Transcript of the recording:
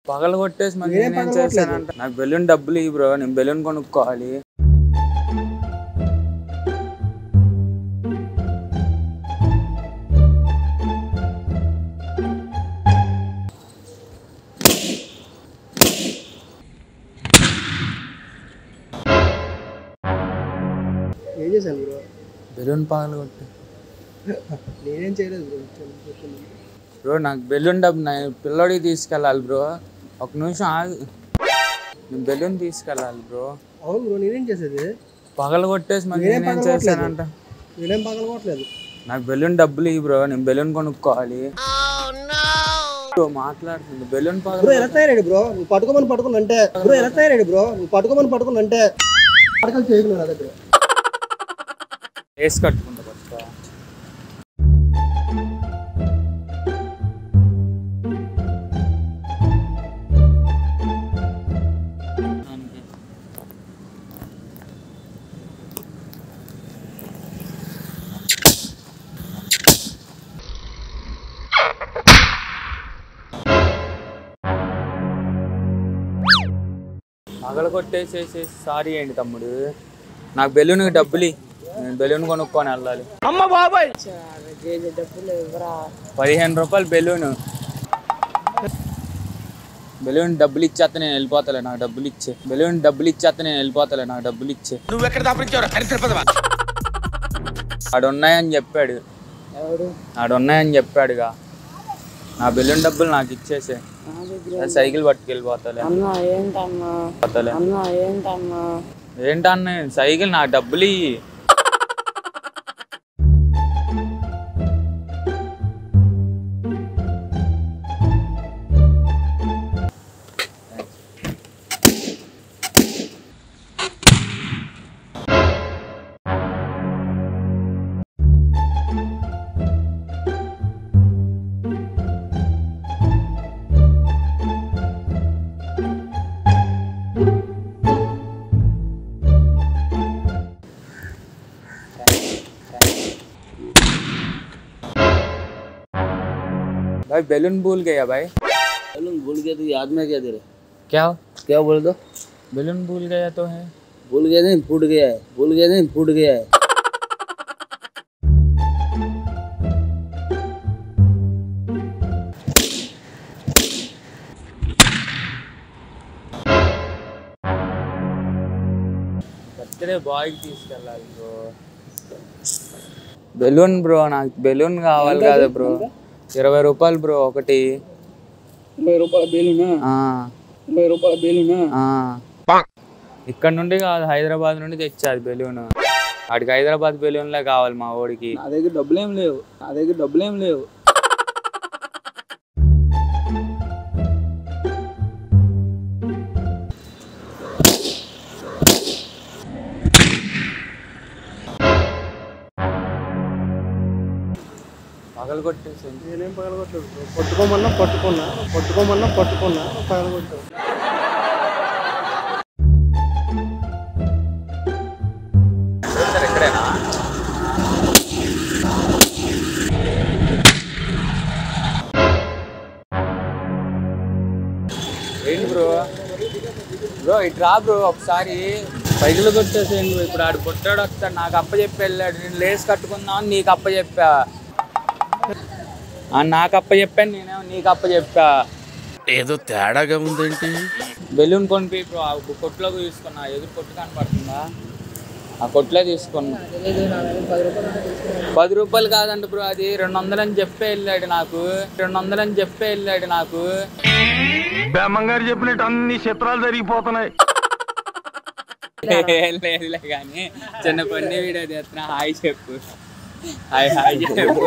పగల కొట్టేసి మరి నేనేం చేశానంట. నాకు బెలూన్ డబ్బులు ఇవ్వు బ్రో, నేను బెలూన్ కొనుక్కోవాలి. ఏం చేశాను బ్రో? బెలూన్ పగల కొట్టి. నేనేం చేయలేదు బ్రో. నాకు బెలూన్ డబ్బు పిల్లోడికి తీసుకెళ్ళాలి బ్రో. ఒక నిమిషం ఆగి, నేను బెలూన్ తీసుకెళ్ళాలి బ్రో. అవును బ్రో, నేనేం చేసేది? పగల కొట్టేసి మరి నేనేం చేశానంట. నేనేం పగల కొట్టలేదు. నాకు బెలూన్ డబ్బులు ఇవ్వు బ్రో, నేను బెలూన్ కొనుక్కోవాలి. మాట్లాడుతుంది బెలూన్ పగల. బ్రో ఎలా తయారాడు బ్రో? నువ్వు పట్టుకోమని అంటే బ్రో ఎలా తయారాడు బ్రో? నువ్వు పట్టుకోమని అంటే పడకలు చేయకు నా దగ్గర. వేసి కట్టుకుంటా ఫస్ట్. పగల కొట్టేసేసి సారీ అండి తమ్ముడు, నాకు బెలూన్ డబ్బులు, నేను బెలూన్ కొనుక్కొని వెళ్ళాలి. అమ్మ బాబాయ్ 15 రూపాయలు బెలూన్ డబ్బులు ఇచ్చేస్తా నేను వెళ్ళిపోతలే, నాకు డబ్బులు ఇచ్చే. బెలూన్ డబ్బులు ఇచ్చేస్తా నేను వెళ్ళిపోతలే, నాకు డబ్బులు ఇచ్చే. నువ్వు ఎక్కడ ఆడున్నాయని చెప్పాడు, ఆడున్నాయని చెప్పాడుగా. నా బెలూన్ డబ్బులు నాకు ఇచ్చేసే, సైకిల్ పట్టుకెళ్ళిపోతలే. ఏంటన్నా సైకిల్, నాకు డబ్బులు ఇయ్యి. भाई बैलून भूल गया भाई। बैलून भूल गया तो याद में क्या दे रहे? क्या बोल दो? बैलून भूल गया तो है। भूल गया नहीं, फूट गया है। भूल गया नहीं, फूट गया है। బర్త్డే బాయ్కి తీసుకెళ్ళాలి బ్రో. బెలూన్ బ్రో, నాకు బెలూన్ కావాలి కదా బ్రో. 20 రూపాయలు బ్రో ఒకటి. 20 రూపాయల బెలూనా? 20 రూపాయల బెలూనా? ఇక్కడ నుండి కాదు, హైదరాబాద్ నుండి తెచ్చాది బెలూన్. వాడికి హైదరాబాద్ బెలూన్లే కావాలి మా ఓడికి. నా దగ్గర డబ్బులేం లేవు. పగలు కొట్టేసి. నేనేం పగలగొట్టలేదు. పట్టుకోమన్నా పగలగొట్టావు. ఎక్కడైనా ఏంటి బ్రో? ఇటు రా బ్రో, ఒకసారి పైకులు కొట్టేసేయండి. ఇప్పుడు ఆడు పుట్టాడు వస్తాడు, నాకు అప్పచెప్పి వెళ్ళాడు. నేను లేస్ కట్టుకుందామని నీకు అప్పచెప్పా, నాకు అప్పచెప్పాను, నేనేమో నీకు అప్పచెప్పా. ఏదో తేడాగా ఉందేంటి? బెలూన్ కొనిపి బ్రో. ఆ కొట్టులోకి తీసుకున్నా, ఎదురు కొట్టు కనపడుతుందా? ఆ కొట్లో తీసుకున్నా. 10 రూపాయలు కాదండి బ్రో, అది 200 అని చెప్పే వెళ్ళాడు నాకు. 200 అని చెప్పే వెళ్ళాడు నాకు. బేమంగారు చెప్పినట్టు అన్ని చిత్రాలు జరిగిపోతున్నాయి. లేదులే కానీ చిన్న కొన్ని వీడియో చేస్తున్నా. హాయ్ చెప్పు, హాయ్ చెప్పు.